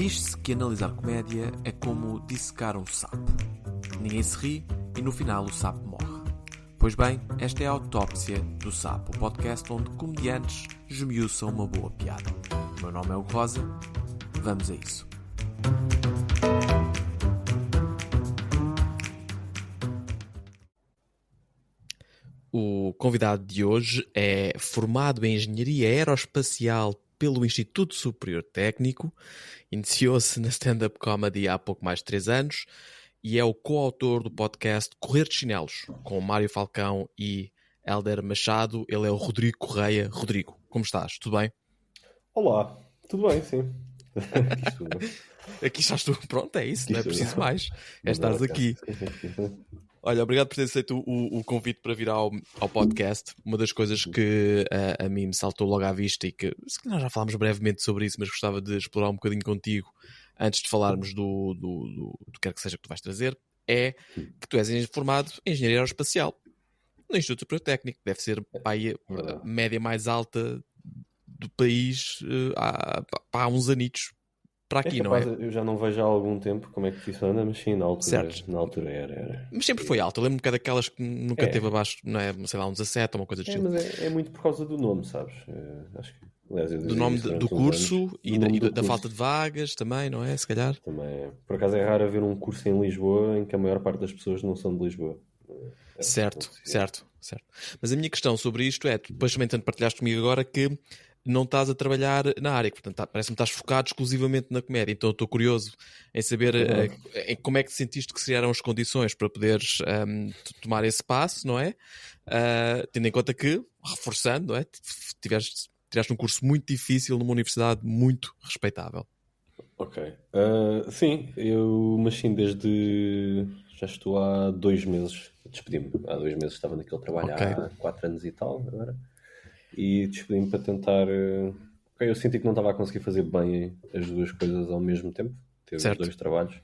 Diz-se que analisar comédia é como dissecar um sapo. Ninguém se ri e no final o sapo morre. Pois bem, esta é a Autópsia do Sapo, o podcast onde comediantes esmiuçam uma boa piada. O meu nome é Hugo Rosa, vamos a isso. O convidado de hoje é formado em Engenharia Aeroespacial pelo Instituto Superior Técnico, iniciou-se na stand-up comedy há pouco mais de 3 anos e é o coautor do podcast Correr de Chinelos, com Mário Falcão e Hélder Machado. Ele é o Rodrigo Correia. Rodrigo, como estás? Tudo bem? Olá, tudo bem, sim. Aqui estou. Aqui estás tu. Pronto, é isso, Aqui não é estou. preciso mais. É estares aqui. Olha, obrigado por ter aceito o convite para vir ao podcast. Uma das coisas que a mim me saltou logo à vista e que nós já falámos brevemente sobre isso, mas gostava de explorar um bocadinho contigo antes de falarmos do que quer que seja que tu vais trazer, é que tu és formado em Engenharia Aeroespacial no Instituto Superior Técnico. Deve ser a média mais alta do país há uns anitos para aqui, capaz, não é? Eu já não vejo há algum tempo como é que funciona, mas sim, na altura era. Mas sempre foi alta. Eu lembro-me que é daquelas que nunca teve abaixo, não é? Sei lá, um 17 ou uma coisa do género. Mas é muito por causa do nome, sabes? Acho que, aliás, Do nome do curso e da falta de vagas também, não é? Se calhar. Também. Por acaso é raro haver um curso em Lisboa em que a maior parte das pessoas não são de Lisboa. Certo. Mas a minha questão sobre isto é, tu depois também tanto partilhaste comigo agora que não estás a trabalhar na área, portanto parece-me que estás focado exclusivamente na comédia, então estou curioso em saber em como é que sentiste que seriam as condições para poderes tomar esse passo, não é? Tendo em conta que, reforçando, não é? Tiraste um curso muito difícil numa universidade muito respeitável. Ok. Sim, mas sim, já estou há 2 meses, despedi-me. Há 2 meses estava naquele trabalho há 4 anos e tal, agora. E despedi-me para tentar. Eu senti que não estava a conseguir fazer bem as duas coisas ao mesmo tempo. Ter os 2 trabalhos.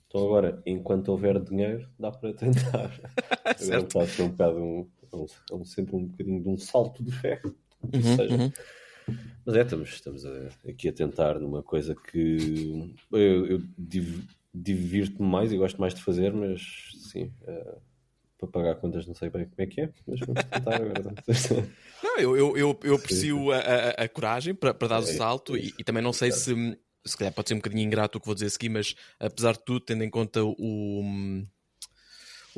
Então agora, enquanto houver dinheiro, dá para tentar. Agora está a ser um bocado sempre um bocadinho de um salto de fé. Mas estamos aqui a tentar numa coisa que eu divirto-me mais e gosto mais de fazer, mas sim, para pagar contas não sei bem como é que é, mas vamos tentar agora. Não, eu aprecio a coragem para dar o salto e também não sei se calhar pode ser um bocadinho ingrato o que vou dizer a seguir, mas apesar de tudo, tendo em conta o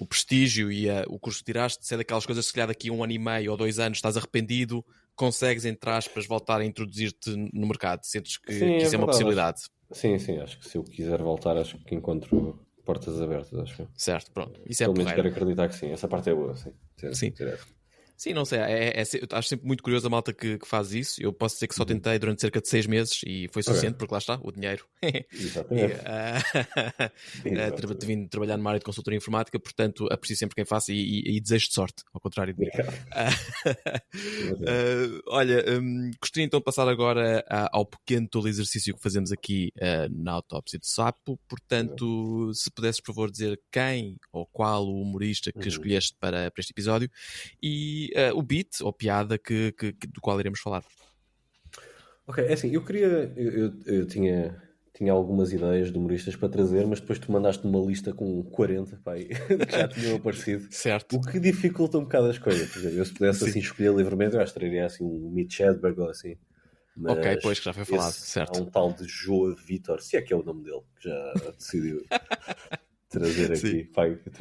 prestígio e o curso que tiraste, se é daquelas coisas, se calhar daqui a 1 ano e meio ou 2 anos estás arrependido, consegues, entre aspas, voltar a introduzir-te no mercado. Sentes que isso é uma possibilidade? Sim, acho que se eu quiser voltar, acho que encontro portas abertas, acho. Certo, pronto. Isso é pelo menos quero acreditar que sim. Essa parte é boa, sim. Sim, não sei, acho sempre muito curioso a malta que faz isso. Eu posso dizer que só tentei durante cerca de 6 meses e foi suficiente, porque lá está, o dinheiro. Exatamente. Vim trabalhar numa área de consultoria informática, portanto aprecio sempre quem faça e desejo de sorte, ao contrário de mim. Olha, gostaria então de passar agora ao pequeno tolo exercício que fazemos aqui na Autópsia do Sapo. Portanto, se pudesses, por favor, dizer quem ou qual o humorista que escolheste para este episódio e o beat ou piada do qual iremos falar. Ok, é assim, eu tinha algumas ideias de humoristas para trazer, mas depois tu mandaste uma lista com 40, pai, que já tinham aparecido. Certo. O que dificulta um bocado as coisas. Por exemplo, eu se pudesse assim escolher livremente, eu acho que traria assim um Mitch Hedberg ou assim. Mas ok, pois que já foi falado, certo. Há um tal de Joa Vitor, se é que é o nome dele, que já decidiu trazer aqui. Pai, eu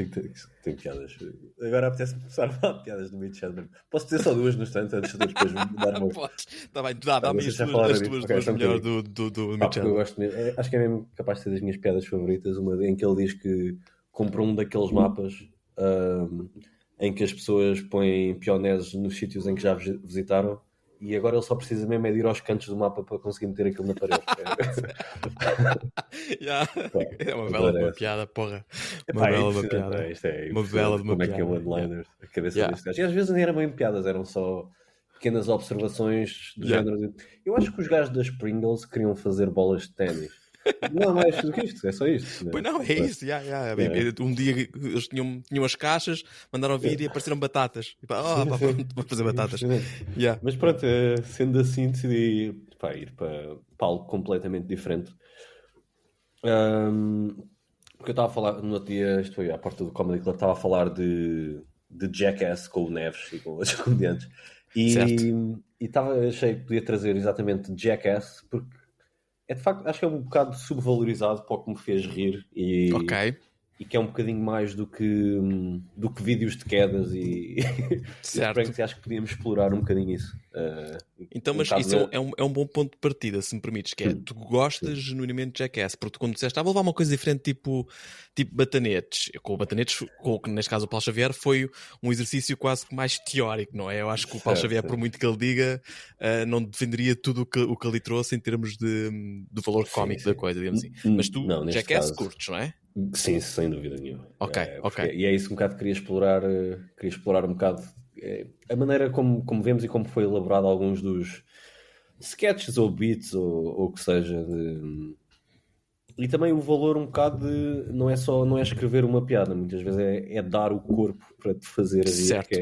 tenho piadas. Agora apetece-me começar a falar piadas do Mitch Hedberg. Posso ter só 2 no instante antes de depois mudar uma. Podes. Está bem, dá-me as tuas 2 melhores do Mitch Hedberg. Eu gosto mesmo, acho que é mesmo capaz de ser das minhas piadas favoritas, uma em que ele diz que comprou um daqueles mapas em que as pessoas põem pioneses nos sítios em que já visitaram. E agora ele só precisa mesmo de ir aos cantos do mapa para conseguir meter aquilo na parede. É uma bela de uma piada, porra. Uma bela de uma piada. Uma bela de uma piada. Como é que é o one-liner? A cabeça deste gajo. E às vezes nem eram bem piadas, eram só pequenas observações do género. Eu acho que os gajos das Pringles queriam fazer bolas de ténis. Não é mais do que isto, é só isto. Pois não, é isso. Um dia eles tinham as caixas, mandaram vir e apareceram batatas. Vou fazer batatas. Mas pronto, sendo assim, decidi ir para algo completamente diferente. Porque eu estava a falar, no outro dia, isto foi à porta do Comedy Club, estava a falar de Jackass com o Neves e com outros comediantes. Certo. Achei que podia trazer exatamente Jackass, porque é de facto, acho que é um bocado subvalorizado para o que me fez rir Ok. e que é um bocadinho mais do que vídeos de quedas e os Certo. pranks, e acho que podíamos explorar um bocadinho isso. Então, mas bocado isso é um bom ponto de partida, se me permites, que é, Sim, tu gostas sim. genuinamente de Jackass, porque tu, quando disseste, vou levar uma coisa diferente, tipo batanetes. Com o batanetes, que neste caso o Paulo Xavier, foi um exercício quase que mais teórico, não é? Eu acho que o Paulo Certo, Xavier, por certo. muito que ele diga, não defenderia tudo o que ali trouxe em termos do valor Sim, cómico da sim. coisa, digamos assim. Mas tu, Não, neste Jackass, caso, curtes, não é? sim, sem dúvida nenhuma. Ok, ok. E é isso que um bocado queria explorar um bocado a maneira como vemos e como foi elaborado alguns dos sketches ou beats ou o que seja. E também o valor um bocado de não é escrever uma piada, muitas vezes é dar o corpo para te fazer rir, que Certo.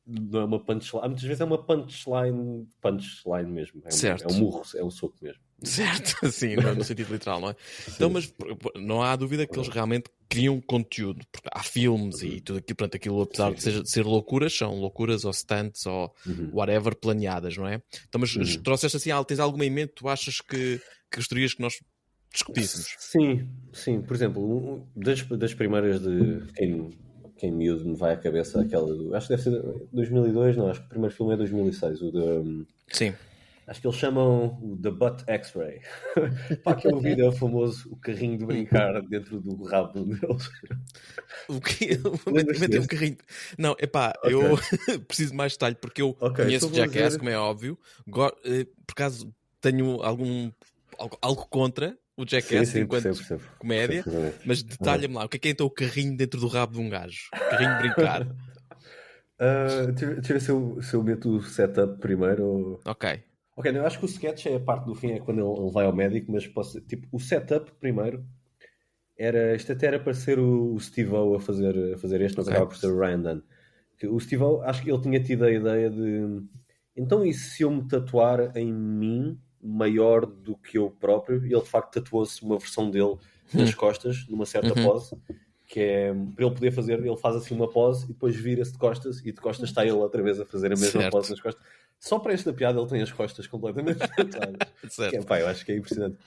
não é uma punchline, muitas vezes é uma punchline mesmo, é um Certo. murro, é um soco mesmo. Certo, sim, no sentido literal, não é? Então, Sim, mas não há dúvida que eles realmente criam conteúdo, porque há filmes e tudo aquilo, pronto, aquilo, apesar sim, de sim. ser loucuras, são loucuras ou stunts ou Uhum. whatever planeadas, não é? Então, mas Uhum. trouxeste assim, tens alguma em mente, tu achas que gostarias que nós discutíssemos? Sim, sim. Por exemplo, das primeiras de quem miúdo me vai à cabeça, aquela acho que deve ser 2002, não, acho que o primeiro filme é 2006, Sim. acho que eles chamam o The Butt X-Ray. Pá, aquele vídeo famoso, o carrinho de brincar dentro do rabo deles. O que Lembras-te metem um desse? carrinho. Não, epá, Ok, eu preciso de mais detalhe porque eu ok, então conheço vou Jackass, dizer. como é óbvio, por acaso tenho algo contra o Sim, Jackass sim, enquanto percebo comédia, perfeitamente. mas Aham. detalha-me lá, o que é então o carrinho dentro do rabo de um gajo? Carrinho de brincar. Deixa eu ver se eu meto o setup primeiro. Ok, Ok, não, eu acho que o sketch é a parte do fim, é quando ele vai ao médico, mas tipo, o setup primeiro isto até era para ser o Steve-O a fazer este, mas ok. acaba por ser o Ryan Dunn. Que o Steve-O, acho que ele tinha tido a ideia de então e se eu me tatuar em mim maior do que eu próprio? E ele de facto tatuou-se uma versão dele nas Hum, costas, numa certa uhum, pose, que é para ele poder fazer, ele faz assim uma pose e depois vira-se de costas e de costas está ele outra vez a fazer a mesma pose certo, nas costas. Só para esta piada ele tem as costas completamente tatuadas. Que é, certo. pá, eu acho que é impressionante.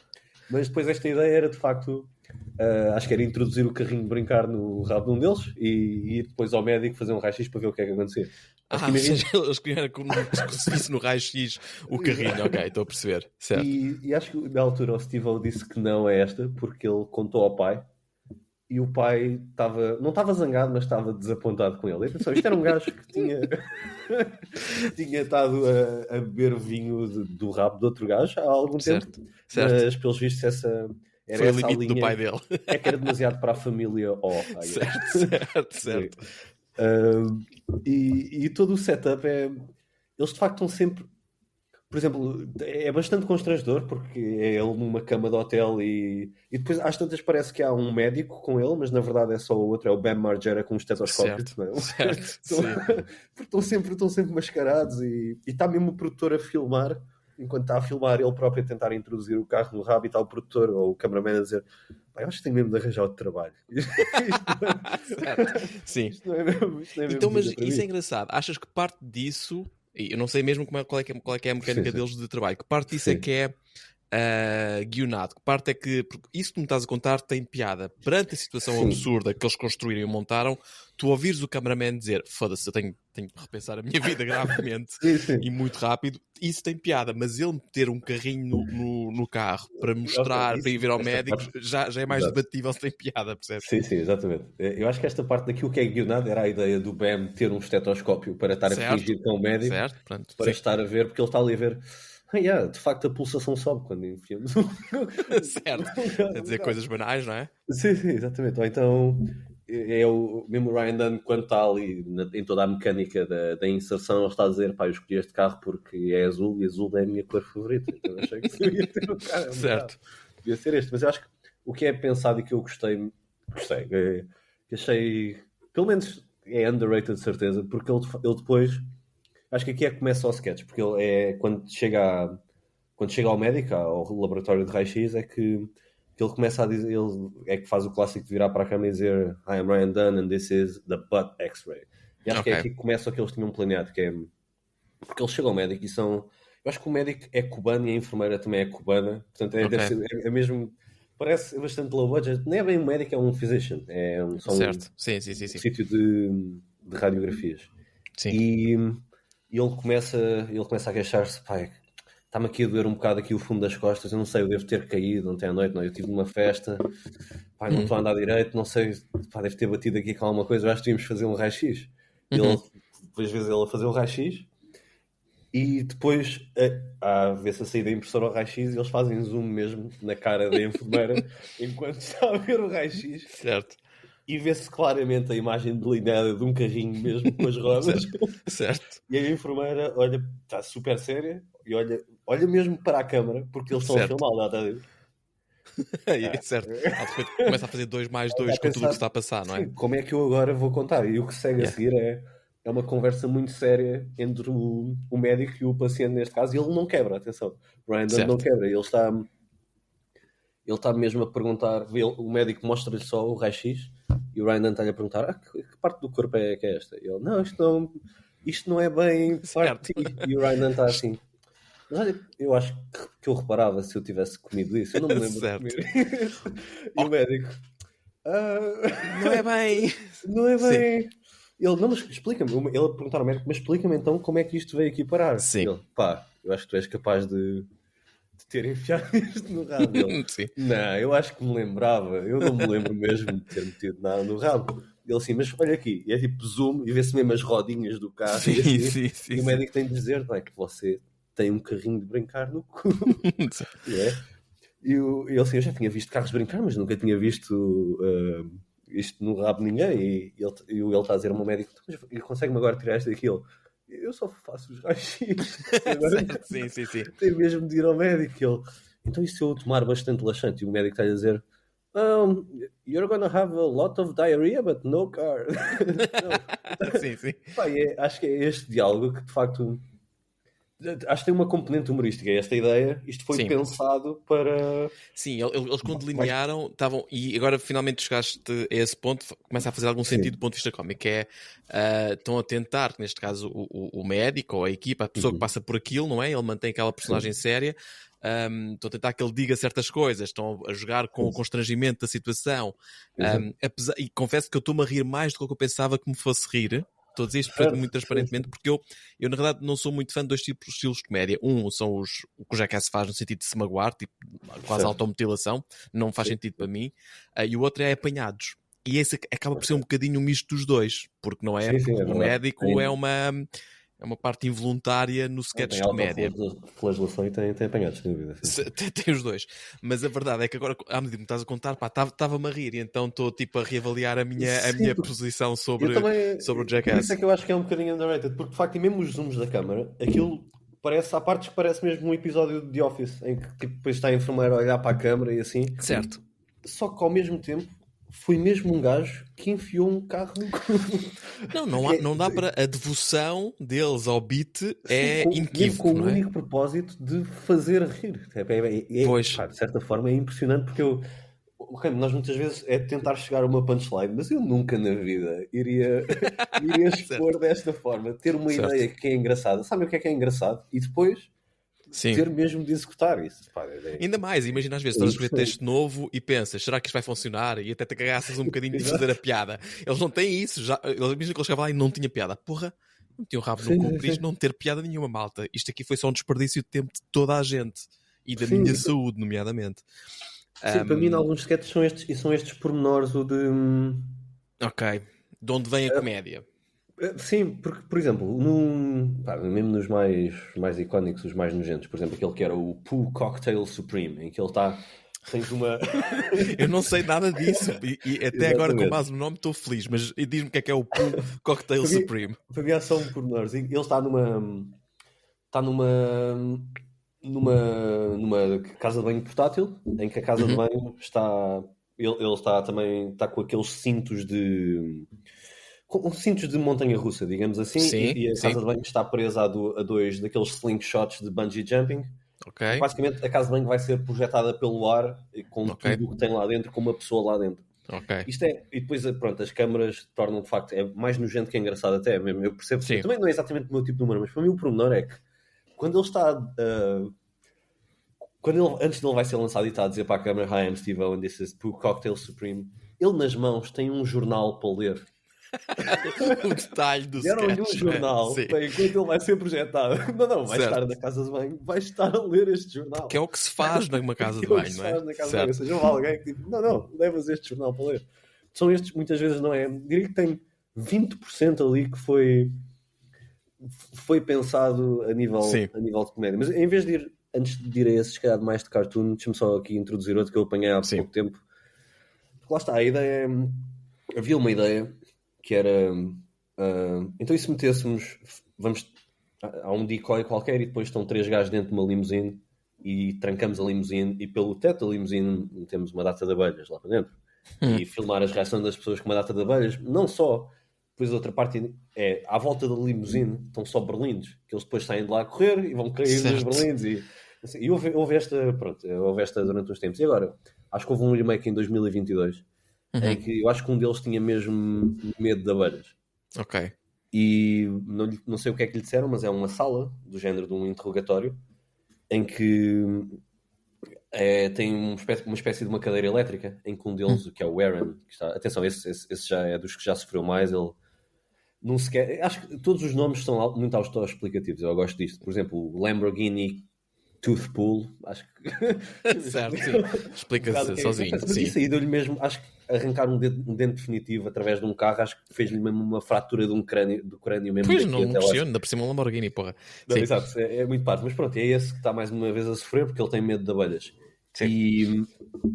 Mas depois esta ideia era de facto, acho que era introduzir o carrinho de brincar no rabo de um deles e ir depois ao médico fazer um raio-x para ver o que é que acontecia. Acho que Ou imagino. seja, eles queriam que se visse no raio-x o carrinho, ok, estou a perceber, certo. E acho que na altura o Steve-O disse que não é esta, porque ele contou ao pai e o pai não estava zangado, mas estava desapontado com ele. E atenção, isto era um gajo que tinha, que tinha estado a beber vinho do rabo de outro gajo há algum tempo, Certo, certo. mas pelos vistos era Foi o essa a limite do pai linha. dele. É que era demasiado para a família I guess. Certo, certo, Sim. certo. E todo o setup eles de facto estão sempre. Por exemplo, é bastante constrangedor porque é ele numa cama de hotel e depois às tantas parece que há um médico com ele, mas na verdade é só o outro, é o Bam Margera com um estetoscópio. Certo, Não é? certo, Estão- sim. Porque estão sempre mascarados e está mesmo o produtor a filmar, enquanto está a filmar ele próprio a tentar introduzir o carro no rabo e está o produtor ou o cameraman a dizer "Pá, eu acho que tenho mesmo de arranjar outro trabalho. Certo, sim. Isto não é mesmo Então, mas vida para isso é mim. engraçado. Achas que parte disso, e eu não sei mesmo qual é que é a Sim, mecânica sim. deles de trabalho, que parte disso é Sim. que é guionado, que parte é que, porque isso que me estás a contar tem piada. Perante a situação Sim. absurda que eles construíram e montaram, tu ouvires o cameraman dizer foda-se, eu tenho que repensar a minha vida gravemente Sim, sim. e muito rápido, isso tem piada, mas ele meter um carrinho no carro para Ok, mostrar, para ir isso, ver ao esta médico, parte. já é mais Exato. debatível se tem piada, percebes? Sim, sim, exatamente. Eu acho que esta parte daquilo que é guionado era a ideia do Bam ter um estetoscópio para estar a Certo, fingir que é um médico, certo, pronto, para sim. estar a ver, porque ele está ali a ver. Yeah, de facto a pulsação sobe quando enfiamos Certo. A um dizer gajo. coisas banais, não é? Sim, sim, exatamente. Ou então é o mesmo Ryan Dunn quando está ali em toda a mecânica da inserção, ele está a dizer, pá, eu escolhi este carro porque é azul e azul é a minha cor favorita. Então eu achei que devia ter um carro. Certo. Devia ser este. Mas eu acho que o que é pensado e que eu gostei, que achei, pelo menos é underrated de certeza, porque ele depois, acho que aqui é que começa o sketch, porque ele é quando chega ao médico, ao laboratório de raio-x, é que que ele começa a dizer, ele é que faz o clássico de virar para a cama e dizer I am Ryan Dunn and this is the butt X-ray. E acho que é aqui que começa o que eles tinham planeado, que é porque eles chegam ao médico e são... Eu acho que o médico é cubano e a enfermeira também é cubana, portanto deve ser, é mesmo... Parece bastante low budget. Nem é bem um médico, é um physician. É só certo. Sim. sítio de radiografias. Sim. E ele começa a queixar-se, pai, está-me aqui a doer um bocado aqui o fundo das costas, eu não sei, eu devo ter caído ontem à noite, não, eu tive numa festa, pai, não estou a andar direito, não sei, pá, deve ter batido aqui com alguma coisa, eu acho que devíamos fazer um raio-x. Depois vezes ele a fazer o raio-x e depois vê-se a sair da impressora ao raio-x e eles fazem zoom mesmo na cara da enfermeira enquanto está a ver o raio-x. Certo. E vê-se claramente a imagem delineada de um carrinho mesmo com as rodas. Certo. E a enfermeira olha, está super séria e olha mesmo para a câmara porque eles estão a filmar lá, está a ver? Certo. Depois começa a fazer 2 mais 2 com tudo o que está a passar, não é? Sim, como é que eu agora vou contar? E o que segue a seguir é uma conversa muito séria entre o médico e o paciente neste caso, e ele não quebra, atenção. Ryan não quebra, ele está mesmo a perguntar, o médico mostra-lhe só o raio-x e o Ryan está-lhe a perguntar que parte do corpo é que é esta? E ele, não, isto não é bem parte. E o Ryan está assim, mas olha, eu acho que eu reparava se eu tivesse comido isso, eu não me lembro de comer isso. E o médico, não é bem. Não é bem. Sim. Ele, não, mas explica-me. Ele a perguntar ao médico, mas explica-me então como é que isto veio aqui parar. Sim. Ele, pá, eu acho que tu és capaz de ter enfiado isto no rabo. Ele, sim. Não, eu acho que me lembrava. Eu não me lembro mesmo de ter metido nada no rabo. Ele assim, mas olha aqui. E é tipo zoom e vê-se mesmo as rodinhas do carro. Sim, e, assim, sim, e o médico tem de dizer, não é que você tem um carrinho de brincar no cu. E ele assim, eu já tinha visto carros brincar, mas nunca tinha visto isto no rabo de ninguém. E ele está a dizer ao meu médico, mas consegue-me agora tirar esta e aquilo? Eu só faço os raios-x. Sim. Tem mesmo de ir ao médico. Ele, então e se eu tomar bastante laxante? E o médico está a dizer, you're gonna have a lot of diarrhea, but no car. Sim. Pá, acho que é este diálogo que de facto... Acho que tem uma componente humorística, esta ideia. Isto foi pensado para... Sim, eles quando delinearam estavam... E agora finalmente chegaste a esse ponto, começa a fazer algum sentido do ponto de vista cómico, que é... estão a tentar, neste caso o médico ou a equipa, a pessoa que passa por aquilo, não é? Ele mantém aquela personagem séria. Estão a tentar que ele diga certas coisas, estão a jogar com o constrangimento da situação. E confesso que eu estou-me a rir mais do que eu pensava que me fosse rir. Estou a dizer isto muito transparentemente, porque eu na verdade não sou muito fã de dois tipos de estilos de comédia. São o que o Jackass faz no sentido de se magoar, tipo, quase automutilação, não faz sentido para mim, e o outro é apanhados. E esse acaba por ser um bocadinho um misto dos dois, porque não é? Porque o médico é uma parte involuntária no sketch de comédia. Flagelação e tem apanhados, sem dúvida. Tem os dois. Mas a verdade é que agora, à medida que me estás a contar, estava-me a rir, e então estou tipo a reavaliar a minha posição sobre o Jackass. Isso é que eu acho que é um bocadinho underrated, porque de facto, e mesmo os zooms da câmara, aquilo parece, há partes que parece mesmo um episódio de The Office, em que tipo, depois está a enfermeira a olhar para a câmara e assim. Certo. Só que ao mesmo tempo foi mesmo um gajo que enfiou um carro no cu. Não dá para... A devoção deles ao beat é inequívoco, com o único propósito de fazer rir. Pois. Pá, de certa forma é impressionante, porque nós muitas vezes é tentar chegar a uma punchline, mas eu nunca na vida iria expor desta forma, ter uma ideia que é engraçada. Sabe o que é engraçado? E depois... ter mesmo de executar isso. Pá, ainda mais, imagina às vezes estás a escrever texto novo e pensas, será que isto vai funcionar? E até te cagaças um bocadinho de fazer a piada. Eles não têm isso. Imagina que eles chegavam lá e não tinha piada. Porra, não tinha o rabo no cu, por isto não ter piada nenhuma, malta. Isto aqui foi só um desperdício de tempo de toda a gente. E da minha saúde, nomeadamente. Sim, para mim, em alguns sketches são estes pormenores, o de... Ok. De onde vem a comédia? Sim, porque, por exemplo, mesmo nos mais icónicos, os mais nojentos, por exemplo, aquele que era o Poo Cocktail Supreme, em que ele está... Tens uma... Eu não sei nada disso, e até agora com base no nome estou feliz, mas diz-me o que é o Poo Cocktail Supreme. Para mim há só um pormenor. Ele está numa casa de banho portátil, em que a casa de banho está... Ele está com aqueles cintos de montanha-russa, digamos assim, e a casa de banho está presa a dois daqueles slingshots de bungee jumping, Ok. Basicamente, a casa de banho vai ser projetada pelo ar, com tudo o que tem lá dentro, com uma pessoa lá dentro. Ok. Isto é, e depois, pronto, as câmaras tornam, de facto, é mais nojento que engraçado até mesmo. Eu percebo que também não é exatamente o meu tipo de número, mas para mim o pormenor é que quando ele está... antes dele vai ser lançado e está a dizer para a câmara: "Hi, I'm Steve Owen, this is Poo Cocktail Supreme", ele nas mãos tem um jornal para ler. O detalhe do Deram-lhe um jornal para enquanto ele vai ser projetado. Não, vai estar na casa de banho, vai estar a ler este jornal. Que é o que se faz numa casa de banho, não é? Faz na casa de banho. Ou seja, houve alguém que tipo, não, levas este jornal para ler. São estes, muitas vezes, não é? Diria que tem 20% ali que foi pensado a nível de comédia. Mas em vez de ir, antes de ir a esse, se calhar mais de cartoon, deixa-me só aqui introduzir outro que eu apanhei há pouco tempo. Porque lá está, a ideia é... Havia uma ideia que era... então, e se metêssemos... Há um decoy qualquer e depois estão 3 gajos dentro de uma limusine e trancamos a limusine e pelo teto da limusine temos uma data de abelhas lá para dentro. E filmar as reações das pessoas com uma data de abelhas. Não só... Depois a outra parte é, à volta da limusine estão só berlindes, que eles depois saem de lá a correr e vão cair nos berlindes. E houve esta durante uns tempos. E agora, acho que houve um remake em 2022, em que eu acho que um deles tinha mesmo medo de abelhas. Ok. E não sei o que é que lhe disseram, mas é uma sala, do género de um interrogatório, em que tem uma espécie de uma cadeira elétrica, em que um deles, que é o Aaron, que está... Atenção, esse já é dos que já sofreu mais, ele... Não sequer, acho que todos os nomes são muito autoexplicativos. Eu gosto disto. Por exemplo, Lamborghini Tooth Pull, acho que certo, sim. Explica-se sozinho. Mas isso aí deu-lhe mesmo, acho que arrancar um dente definitivo através de um carro, acho que fez-lhe mesmo uma fratura do crânio mesmo. Pois não, ainda por cima um Lamborghini, porra. Não, exato, é muito parvo. Mas pronto, é esse que está mais uma vez a sofrer porque ele tem medo de abelhas. E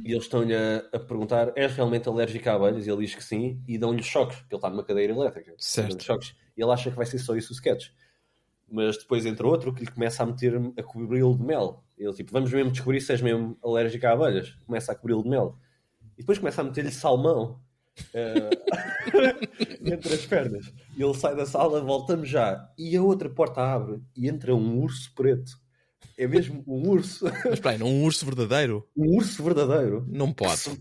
eles estão-lhe a perguntar: és realmente alérgico a abelhas? E ele diz que sim, e dão-lhe choques, porque ele está numa cadeira elétrica. Certo. Choques. E ele acha que vai ser só isso o sketch. Mas depois entra outro que lhe começa a cobri-lo de mel. Ele tipo: vamos mesmo descobrir se és mesmo alérgico a abelhas. Começa a cobri-lo de mel. E depois começa a meter-lhe salmão entre as pernas. E ele sai da sala, voltamos já. E a outra porta abre e entra um urso preto. É mesmo um urso. Mas espera aí, um urso verdadeiro? Um urso verdadeiro. Não pode.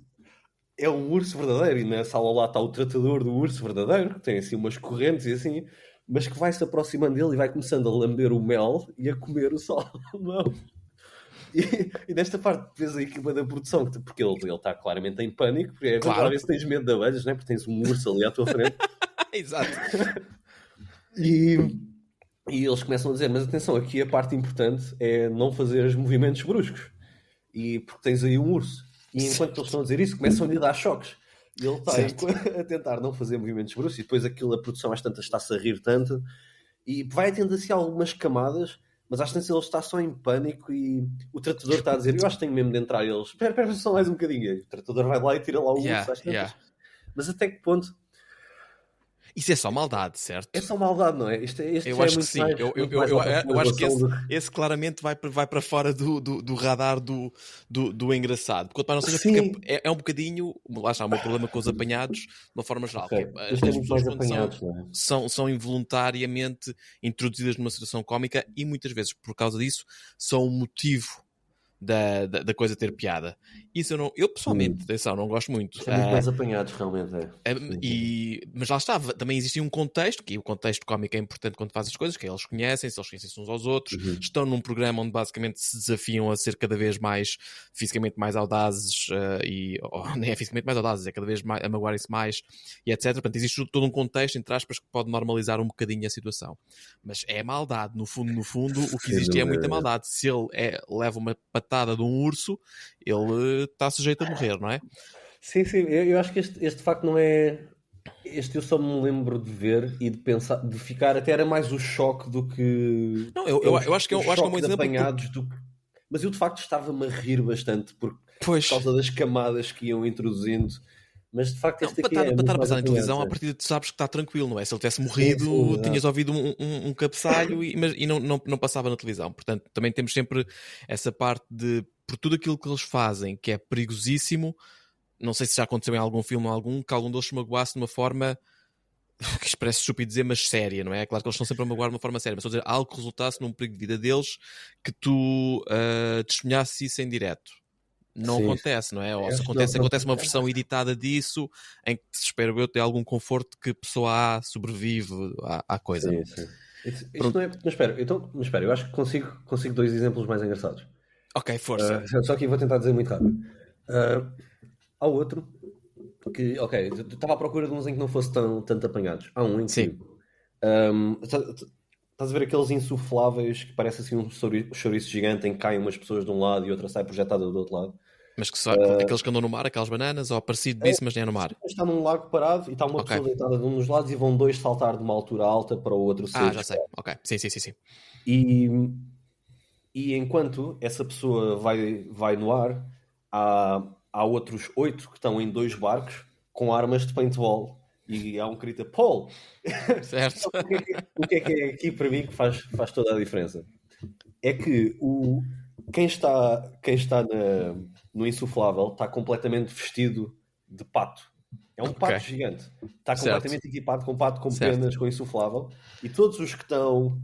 É um urso verdadeiro. E na sala lá está o tratador do urso verdadeiro, que tem assim umas correntes e assim, mas que vai se aproximando dele e vai começando a lamber o mel e a comer o salmão. E nesta parte vês a equipa da produção, porque ele está claramente em pânico, porque é claro. A ver se tens medo de abelhas, né? Porque tens um urso ali à tua frente. Exato. E eles começam a dizer: mas atenção, aqui a parte importante é não fazer os movimentos bruscos. E porque tens aí um urso. E enquanto eles estão a dizer isso, começam-lhe a dar choques. E ele está a tentar não fazer movimentos bruscos. E depois a produção às tantas está-se a rir tanto. E vai tendo assim algumas camadas, mas às tantas ele está só em pânico. E o tratador está a dizer: eu acho que tenho mesmo de entrar. E eles: espera só mais um bocadinho. E o tratador vai lá e tira lá o urso às tantas. Mas até que ponto... Isso é só maldade, certo? É só maldade, não é? Eu acho que sim. Eu acho que esse claramente vai para fora do radar do engraçado. Porque não seja, porque é um bocadinho... Lá está, o meu problema com os apanhados, de uma forma geral. As pessoas são involuntariamente introduzidas numa situação cómica e muitas vezes, por causa disso, são um motivo da coisa ter piada. Isso eu pessoalmente, atenção, não gosto muito. É muito mais apanhados, realmente. Mas lá está, também existe um contexto, que o contexto cómico é importante quando fazes as coisas, que eles conhecem-se uns aos outros, estão num programa onde basicamente se desafiam a ser cada vez mais fisicamente mais audazes, nem é fisicamente mais audazes, é cada vez mais, a magoarem-se mais, e etc. Portanto, existe todo um contexto, entre aspas, que pode normalizar um bocadinho a situação. Mas é maldade, no fundo, o que existe é muita maldade. Se ele leva uma patada de um urso, ele está sujeito a morrer, não é? Sim, eu acho que este de facto não é... Este eu só me lembro de ver e de pensar, de ficar, até era mais o choque do que... Não, eu acho que é um exemplo... Apanhados do que... Mas eu de facto estava-me a rir bastante por causa das camadas que iam introduzindo. Mas de facto este aqui para estar a passar na televisão, a partir de tu sabes que está tranquilo, não é? Se ele tivesse morrido, tinhas ouvido um cabeçalho e não passava na televisão. Portanto, também temos sempre essa parte de, por tudo aquilo que eles fazem, que é perigosíssimo, não sei se já aconteceu em algum filme ou que algum deles se magoasse de uma forma que isto parece estúpido dizer, mas séria, não é? Claro que eles estão sempre a magoar de uma forma séria, mas estou a dizer algo que resultasse num perigo de vida deles que tu testemunhasses isso em direto. Não Sim, acontece, não é? Ou se não, acontece uma versão editada disso em que, espero eu, ter algum conforto que a pessoa A sobrevive à coisa. sim, sim. Isto não é... Mas espera, eu acho que consigo dois exemplos mais engraçados. Ok, força. Só que vou tentar dizer muito rápido. Há outro que, ok, eu estava à procura de uns em que não fosse tanto apanhados. Há um em que... Sim. Estás a ver aqueles insufláveis que parece assim um chouriço gigante em que caem umas pessoas de um lado e outra sai projetada do outro lado? Mas que só aqueles que andam no mar, aquelas bananas, ou parecido disso, mas nem é no mar. Está num lago parado e está uma Ok. pessoa deitada de um dos lados e vão dois saltar de uma altura alta para o outro ser. Já sei. Ok. Sim. E enquanto essa pessoa vai no ar, há outros 8 que estão em 2 barcos com armas de paintball. E há um que grita, Paul! Certo. O que é aqui para mim que faz toda a diferença? É que quem está no insuflável está completamente vestido de pato. É um pato gigante. Está completamente equipado com pato, com penas, com insuflável. E todos os que estão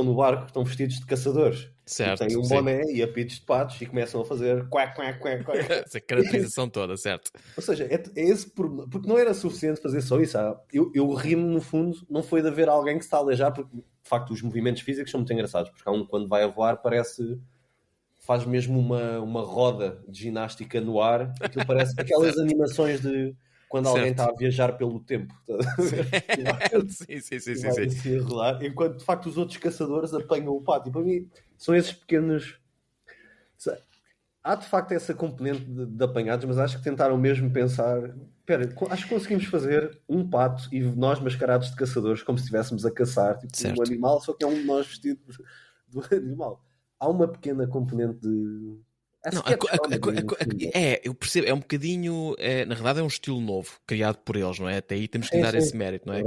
no barco estão vestidos de caçadores. Certo. E têm um boné e apitos de patos e começam a fazer quack, quack, quack, quack. Essa caracterização toda, certo. Ou seja, é esse porque não era suficiente fazer só isso. Eu ri-me no fundo, não foi de haver alguém que se está a aleijar, porque de facto os movimentos físicos são muito engraçados, porque há um quando vai a voar faz mesmo uma roda de ginástica no ar, aquilo parece aquelas animações de quando alguém está a viajar pelo tempo. Sim. Enquanto de facto os outros caçadores apanham o pato. E para mim são esses pequenos... Há de facto essa componente de apanhados, mas acho que tentaram mesmo pensar... Espera, acho que conseguimos fazer um pato e nós mascarados de caçadores como se estivéssemos a caçar um animal, só que é um de nós vestido do animal. Há uma pequena componente de... eu percebo, é um bocadinho, na verdade é um estilo novo, criado por eles, não é? Até aí temos que lhe dar esse mérito, não é?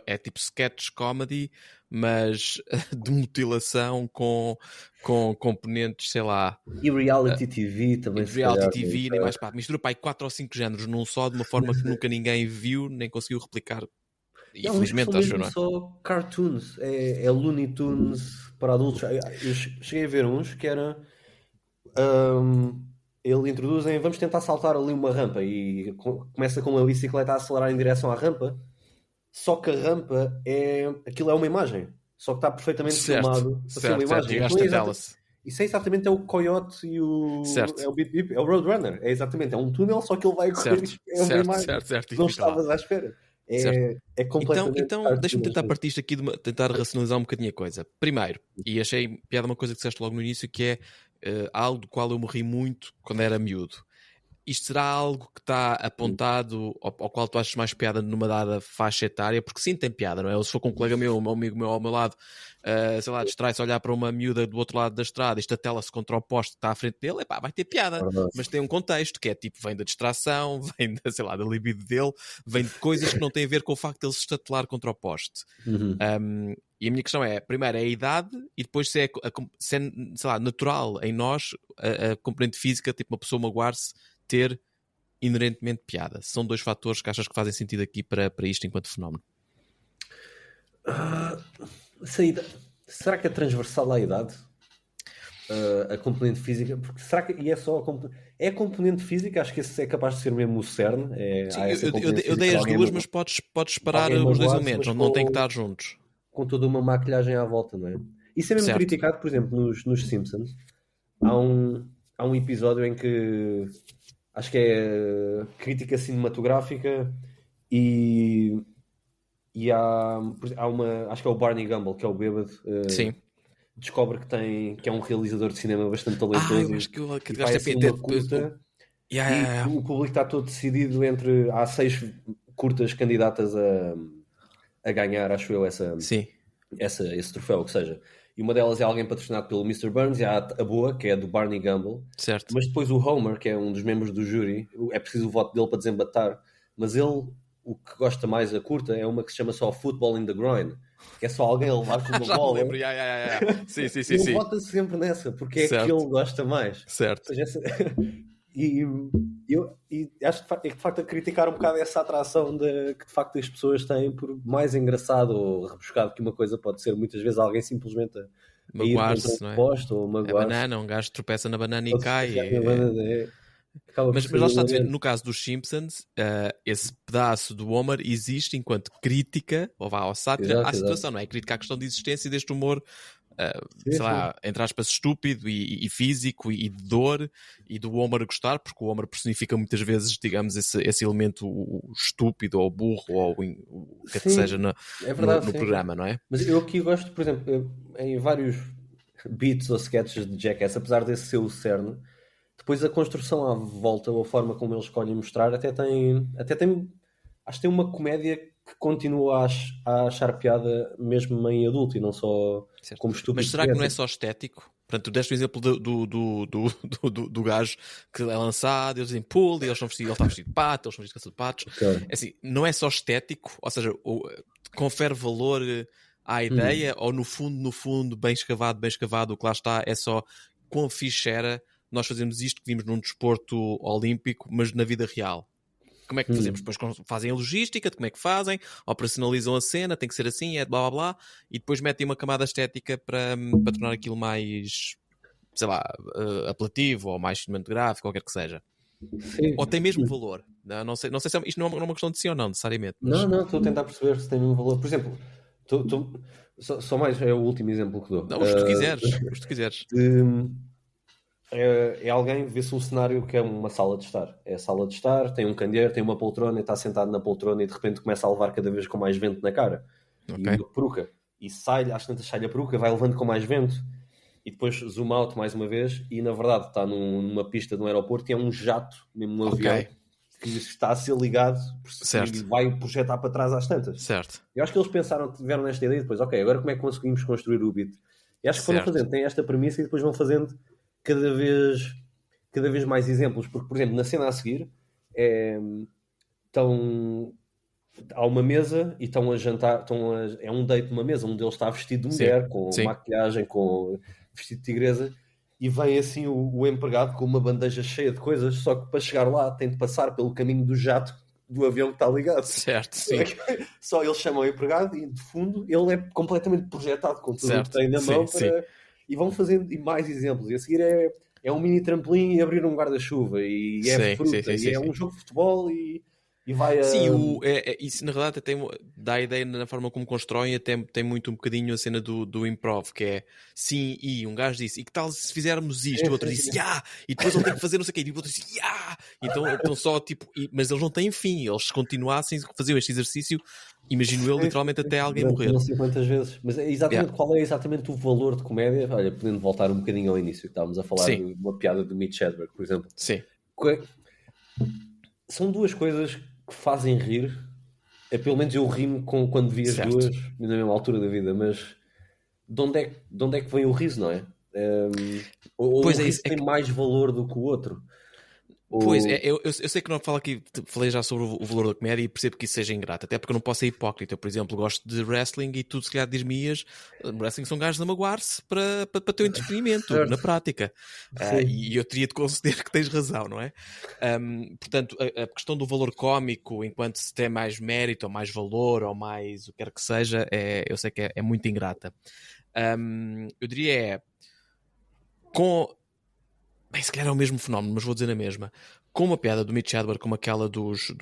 É tipo sketch comedy, mas de mutilação com componentes, sei lá... E reality TV também. Reality TV, nem mais pá, mistura para aí 4 ou 5 géneros num só, de uma forma que nunca ninguém viu, nem conseguiu replicar. E infelizmente, acho eu, não é? Só cartoons, é Looney Tunes para adultos. Eu cheguei a ver uns que era... ele introduzem, vamos tentar saltar ali uma rampa e começa com uma bicicleta a acelerar em direção à rampa, só que a rampa aquilo é uma imagem, só que está perfeitamente filmado para ser uma imagem. Isso é exatamente o Coyote e é o Bip Bip, é o Roadrunner, é exatamente, é um túnel, só que ele vai correr, é uma imagem. Não estavas à espera. É completamente... Então deixa-me tentar partir isto aqui, tentar racionalizar um bocadinho a coisa. Primeiro, e achei piada uma coisa que disseste logo no início, que é algo do qual eu morri muito quando era miúdo. Isto será algo que está apontado ao qual tu achas mais piada numa dada faixa etária? Porque sim, tem piada, não é? Ou se for com um colega meu, um amigo meu ao meu lado, sei lá, distrai-se a olhar para uma miúda do outro lado da estrada, isto atela-se contra o poste que está à frente dele, vai ter piada. Mas tem um contexto, que é tipo, vem da distração, vem da, sei lá, da libido dele, vem de coisas que não têm a ver com o facto de ele se estatelar contra o poste. E a minha questão é, primeiro, é a idade, e depois se é sei lá, natural em nós a componente física, tipo uma pessoa magoar-se, ter inerentemente piada. São dois fatores que achas que fazem sentido aqui para isto enquanto fenómeno? Será que é transversal à idade? A componente física? Porque será que é só a componente física? Acho que esse é capaz de ser mesmo o cerne. Eu dei as duas, mas podes separar os dois elementos, não têm que estar juntos. Com toda uma maquilhagem à volta, não é? Isso é mesmo criticado, por exemplo, nos Simpsons. Há um episódio em que acho que é crítica cinematográfica e há uma, acho que é o Barney Gumble, que é o bêbado, descobre que é um realizador de cinema bastante talentoso. Eu acho que vai assim uma curta e o público está todo decidido entre... Há 6 curtas candidatas a ganhar, acho eu, esse troféu, que seja. E uma delas é alguém patrocinado pelo Mr. Burns, e há a boa, que é do Barney Gumble. Certo. Mas depois o Homer, que é um dos membros do júri, é preciso o voto dele para desempatar. Mas ele, o que gosta mais a curta, é uma que se chama só Football in the Groin, que é só alguém a levar com uma bola. Lembro. Sim. E ele vota sempre nessa, porque é que ele gosta mais. Certo. Ou seja, e E acho que de facto a criticar um bocado essa atração que de facto as pessoas têm, por mais engraçado ou rebuscado que uma coisa pode ser, muitas vezes alguém simplesmente a ir contra um Magoar-se, não é? posto ou É magoar-se. banana, um gajo tropeça na banana e Ou se cai. esfregar na banana, acaba por Mas ser lá está a dizer, hilariante. no caso dos Simpsons, esse pedaço do Homer existe enquanto crítica, ou vá, ou sátira, à Exato, exato. situação, não é? Crítica à questão de existência deste humor, Sim, sei sim. lá, entre aspas, estúpido e físico e de dor, e do Homer gostar, porque o Homer personifica muitas vezes, digamos, esse elemento estúpido ou burro ou o que quer que seja Sim, é no, verdade, no sim, sim. programa, não é? Mas eu aqui gosto, por exemplo, em vários beats ou sketches de Jackass, apesar desse ser o cerne, depois a construção à volta, ou a forma como eles escolhem mostrar, acho que tem uma comédia que continua a achar piada mesmo em adulto e não só Certo. como Mas estúpido de será que não é criança. só estético? Portanto, tu deste o exemplo do gajo que é lançado, eles dizem pull, e eles estão vestidos, ele está vestido de pato, eles estão vestidos de caça de patos. Ok. É assim, não é só estético, ou seja, confere valor à ideia, ou no fundo, bem escavado, o que lá está é só quão fixe era nós fazemos isto que vimos num desporto olímpico, mas na vida real. Como é que fazemos? Depois fazem a logística de como é que fazem, operacionalizam a cena, tem que ser assim, é blá blá blá, e depois metem uma camada estética para tornar aquilo mais, sei lá, apelativo ou mais cinematográfico, ou quer que seja. Ou tem mesmo Sim. valor. Não sei se isto não é uma questão de sim ou não, necessariamente, mas Não, estou a tentar perceber se tem um valor. Por exemplo, só mais é o último exemplo que dou. não, os que tu quiseres, os que tu quiseres. De- é alguém, vê-se um cenário que é uma sala de estar. É a sala de estar, tem um candeeiro, tem uma poltrona e está sentado na poltrona e de repente começa a levar cada vez com mais vento na cara. E Ok? uma peruca. E sai, às tantas sai a peruca, vai levando com mais vento. E depois zoom out mais uma vez e na verdade está numa pista de um aeroporto e é um jato, mesmo um avião, Ok. que está a ser ligado e Certo. vai projetar para trás às tantas. Certo. Eu acho que eles tiveram nesta ideia e depois, ok, agora como é que conseguimos construir o beat? E acho que foram Certo. fazendo, têm esta premissa e depois vão fazendo cada vez mais exemplos. Porque, por exemplo, na cena a seguir, estão, há uma mesa e estão a jantar, é um date numa mesa, um deles está vestido de Sim. mulher, com Sim. maquilhagem, com vestido de tigresa, e vem assim o empregado com uma bandeja cheia de coisas, só que para chegar lá tem de passar pelo caminho do jato do avião que está ligado. Certo, sim. Só eles chamam o empregado e de fundo ele é completamente projetado com tudo o que Certo. tem na Sim, mão sim. e vão fazendo e mais exemplos. E a seguir é um mini trampolim e abrir um guarda-chuva e é Sim, sim, fruta sim, e sim, é sim. um jogo de futebol e vai Sim, a. isso na verdade até dá a ideia na forma como constroem, até tem muito um bocadinho a cena do improv, que é sim, e um gajo disse, e que tal se fizermos isto? E o outro disse, yeah! E depois ele tem que fazer não sei o quê, e o outro disse, yeah! Então só tipo, mas eles não têm fim, eles se continuassem, faziam este exercício, imagino eu, literalmente até alguém Durante morrer. não sei quantas vezes. Mas Yeah. qual é exatamente o valor de comédia? Olha, podendo voltar um bocadinho ao início, que estávamos a falar Sim, de uma piada do Mitch Hedberg, por exemplo. sim, Que- São duas coisas que fazem rir. Pelo menos eu rimo quando vi as certo. duas na mesma altura da vida, mas de onde é que vem o riso, não é? Ou Pois um é isso, riso tem mais valor do que o outro? pois, Ou... eu sei que não falo aqui, falei já sobre o valor da comédia e percebo que isso seja ingrato, até porque eu não posso ser hipócrita. Eu, por exemplo, gosto de wrestling e tu, se calhar, diz-me-ias, wrestling são gajos a magoar-se para teu entretenimento, na Certo. prática. Sim. E eu teria de conceder que tens razão, não é? Portanto, a questão do valor cómico, enquanto se tem mais mérito, ou mais valor, ou mais o que quer que seja, eu sei que é muito ingrata. Eu diria com. Bem, se calhar é o mesmo fenómeno, mas vou dizer a mesma. Com a piada do Mitch Hedberg, como aquela dos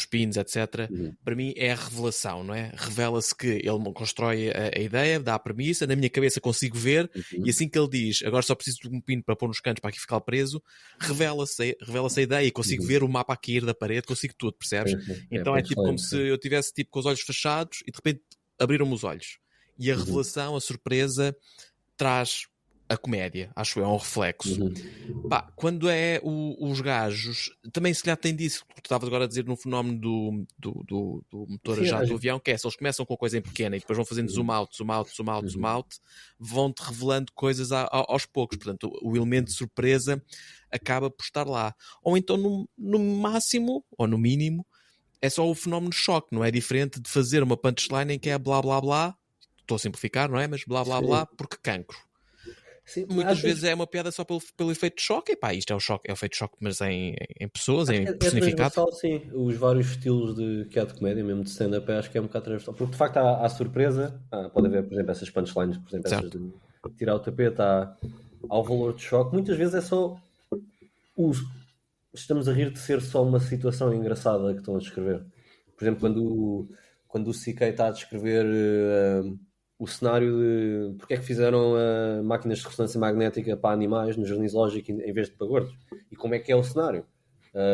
pins, etc., Uhum. para mim é a revelação, não é? Revela-se que ele constrói a ideia, dá a premissa, na minha cabeça consigo ver, e Uhum. assim que ele diz, agora só preciso de um pino para pôr nos cantos para aqui ficar preso, revela-se a ideia e consigo Uhum. ver o mapa a cair da parede, consigo tudo, percebes? Sim, sim. É Então é tipo como punchline, se sim. eu tivesse tipo com os olhos fechados e de repente abriram-me os olhos. E a Uhum. revelação, a surpresa, traz a comédia, acho eu, é um reflexo. Uhum. Pá, quando é os gajos, também se calhar tem disso, que tu estavas agora a dizer no fenómeno do motor a Sim, jato do avião, que é, se eles começam com a coisa em pequena e depois vão fazendo zoom Uhum. out, zoom out, zoom out, zoom Uhum. out, vão-te revelando coisas aos poucos, portanto o elemento de surpresa acaba por estar lá. Ou então no máximo, ou no mínimo, é só o fenómeno de choque, não é diferente de fazer uma punchline em que é blá blá blá, estou a simplificar, não é? Mas blá blá blá, Sim. porque cancro. Sim, muitas vezes é uma piada só pelo efeito de choque. E pá, isto é o choque, é o efeito de choque, mas em pessoas, acho em que é personificado. transversal, sim. Os vários estilos que há de comédia, mesmo de stand-up, acho que é um bocado transversal. Porque de facto há surpresa, pode haver, por exemplo, essas punchlines, por exemplo, essas Certo. de tirar o tapete, há o valor de choque. Muitas vezes é só estamos a rir de ser só uma situação engraçada que estão a descrever. Por exemplo, quando o CK está a descrever o cenário de porque é que fizeram máquinas de ressonância magnética para animais no jardim zoológico em vez de para gordos. E como é que é o cenário?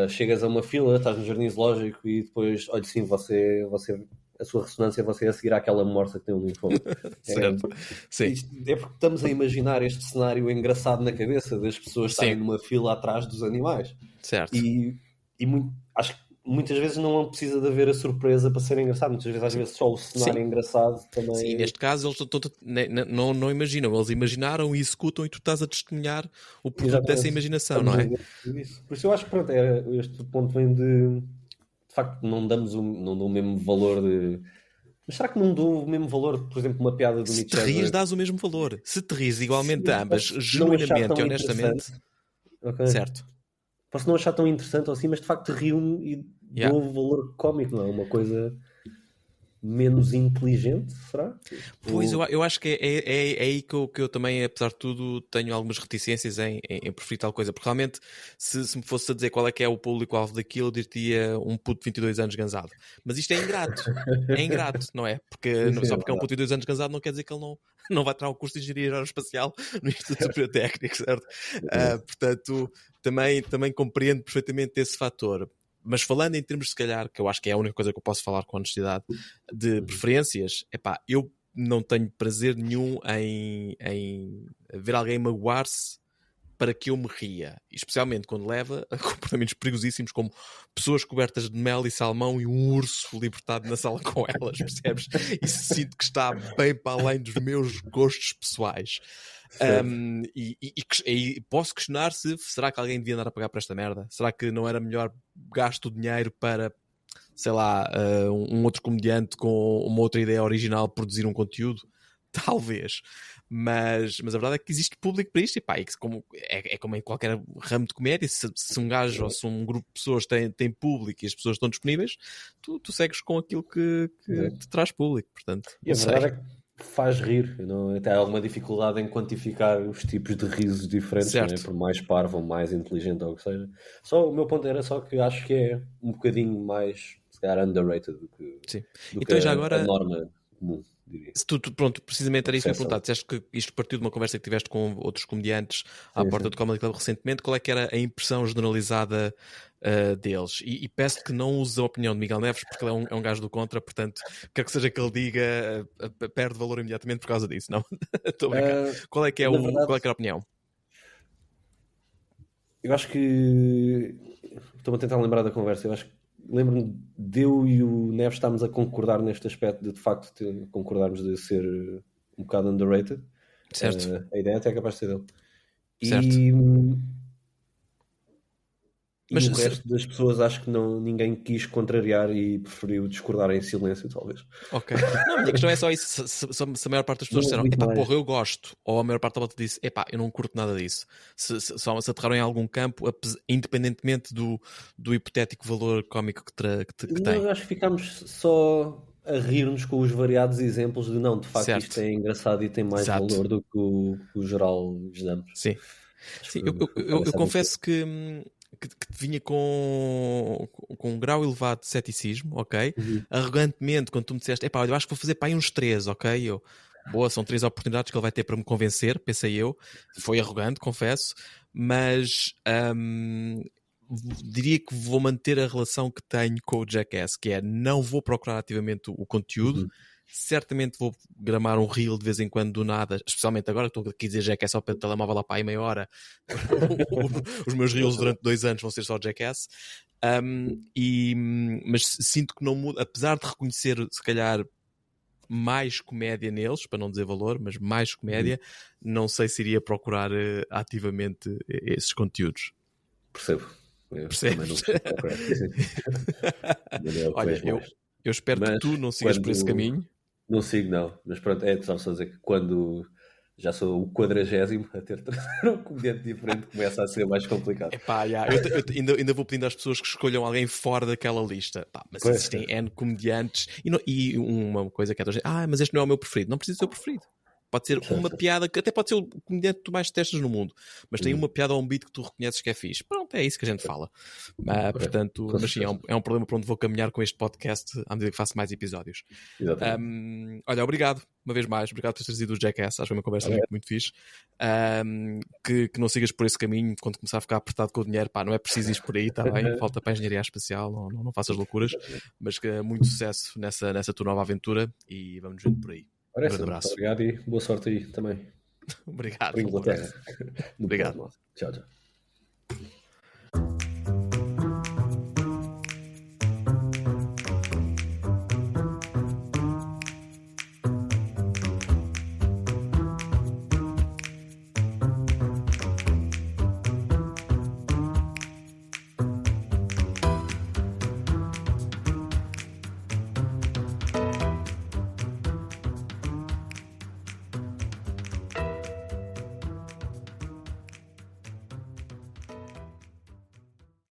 Chegas a uma fila, estás no jardim zoológico e depois, olha, sim, você a sua ressonância, você a seguir àquela morsa que tem um linfoma. Certo. Sim. É porque estamos a imaginar este cenário engraçado na cabeça das pessoas estarem numa fila atrás dos animais. Certo. Acho que muitas vezes não precisa de haver a surpresa para ser engraçado. Muitas vezes, às vezes, só o cenário engraçado também. Sim, neste caso eles não imaginam, eles imaginaram e executam e tu estás a testemunhar o produto dessa imaginação, não é? Por isso eu acho que pronto, este ponto vem de facto não dão o mesmo valor de. Mas será que não dou o mesmo valor, por exemplo, uma piada do Se Nietzsche? te ris, dás o mesmo valor. Se te ris igualmente Sim, ambas, não achar genuinamente tão e honestamente, okay. certo. Posso não achar tão interessante ou assim, mas de facto rio-me e dou valor cómico, não é? Uma coisa menos inteligente, será? Pois, eu acho que é aí que eu também, apesar de tudo, tenho algumas reticências em preferir tal coisa. Porque realmente, se me fosse a dizer qual é que é o público-alvo daquilo, eu diria um puto de 22 anos gansado. Mas isto é ingrato. É ingrato, não é? Porque só porque é um puto de 22 anos gansado não quer dizer que ele não vai tirar o curso de Engenharia Aeroespacial no Instituto Superior Técnico, certo? Portanto, também compreendo perfeitamente esse fator. Mas falando em termos, se calhar, que eu acho que é a única coisa que eu posso falar com honestidade, de preferências, epá, eu não tenho prazer nenhum em ver alguém magoar-se para que eu me ria. Especialmente quando leva a comportamentos perigosíssimos como pessoas cobertas de mel e salmão e um urso libertado na sala com elas, percebes? Isso sinto que está bem para além dos meus gostos pessoais. E posso questionar se será que alguém devia andar a pagar por esta merda? Será que não era melhor gasto o dinheiro para, sei lá, um outro comediante com uma outra ideia original produzir um conteúdo? Talvez. Mas a verdade é que existe público para isto e pá, é como em qualquer ramo de comédia, se um gajo ou se um grupo de pessoas tem público e as pessoas estão disponíveis, tu segues com aquilo que te traz público, portanto, e a verdade é que faz rir, não, até há alguma dificuldade em quantificar os tipos de risos diferentes, não é? Por mais parvo ou mais inteligente ou o que seja. Só o meu ponto era só que acho que é um bocadinho mais, se calhar, underrated do que então, já agora, a norma comum. Se pronto, precisamente era isso que me perguntar. Disseste que isto partiu de uma conversa que tiveste com outros comediantes à porta do Comedy Club recentemente. Qual é que era a impressão generalizada deles? E peço que não uses a opinião de Miguel Neves, porque ele é um gajo do contra, portanto, quer que seja que ele diga, perde valor imediatamente por causa disso, não? Estou a brincar. Qual é que era a opinião? Eu acho que estou-me a tentar lembrar da conversa. Eu acho que lembro-me de eu e o Neves estarmos a concordar neste aspecto de facto concordarmos de ser um bocado underrated. Certo. A ideia até é capaz de ser dele. Certo. Mas o resto das pessoas acho que ninguém quis contrariar e preferiu discordar em silêncio, talvez. Ok. Não, a minha questão é só isso. Se a maior parte das pessoas disseram, epá, porra, eu gosto, ou a maior parte da volta disse, epá, eu não curto nada disso. Se aterraram em algum campo, independentemente do hipotético valor cómico que tem. Eu acho que ficámos só a rir-nos com os variados exemplos de não, de facto, isto é engraçado e tem mais valor do que o geral lhes damos. Sim. Sim, eu confesso que vinha com um grau elevado de ceticismo, ok? Arrogantemente, quando tu me disseste, epá, eu acho que vou fazer para aí uns 3, ok? Boa, são 3 oportunidades que ele vai ter para me convencer, pensei eu. Foi arrogante, confesso, mas diria que vou manter a relação que tenho com o Jackass, que é, não vou procurar ativamente o conteúdo, certamente vou gramar um reel de vez em quando do nada, especialmente agora que estou aqui a dizer Jackass ao pé do telemóvel lá para aí meia hora. Os meus reels durante 2 anos vão ser só Jackass. Mas sinto que não muda, apesar de reconhecer se calhar mais comédia neles, para não dizer valor, mas mais comédia, não sei se iria procurar ativamente esses conteúdos. Percebo. Percebes? Olha, eu espero que tu não sigas por esse caminho. Não sigo, não. Mas pronto, estava só a dizer que quando já sou o 40º a ter um comediante diferente, começa a ser mais complicado. Epá, yeah, eu ainda vou pedindo às pessoas que escolham alguém fora daquela lista. Pá, mas existem N comediantes e uma coisa que é mas este não é o meu preferido. Não precisa ser o preferido. Pode ser uma piada que até pode ser o comediante que tu mais testas no mundo, mas tem uma piada ou um beat que tu reconheces que é fixe. Pronto, é isso que a gente fala. Portanto, mas sim, é um problema para onde vou caminhar com este podcast à medida que faço mais episódios. Olha, obrigado uma vez mais, obrigado por teres trazido o Jackass. Acho que foi uma conversa muito fixe. Que não sigas por esse caminho quando começar a ficar apertado com o dinheiro. Pá, não é preciso ir por aí, está bem? Falta para a engenharia espacial, não faças loucuras, mas que muito sucesso nessa tua nova aventura e vamos vendo por aí. Um grande abraço. Obrigado e boa sorte aí também. Obrigado. Por Inglaterra. Obrigado. Tchau, tchau.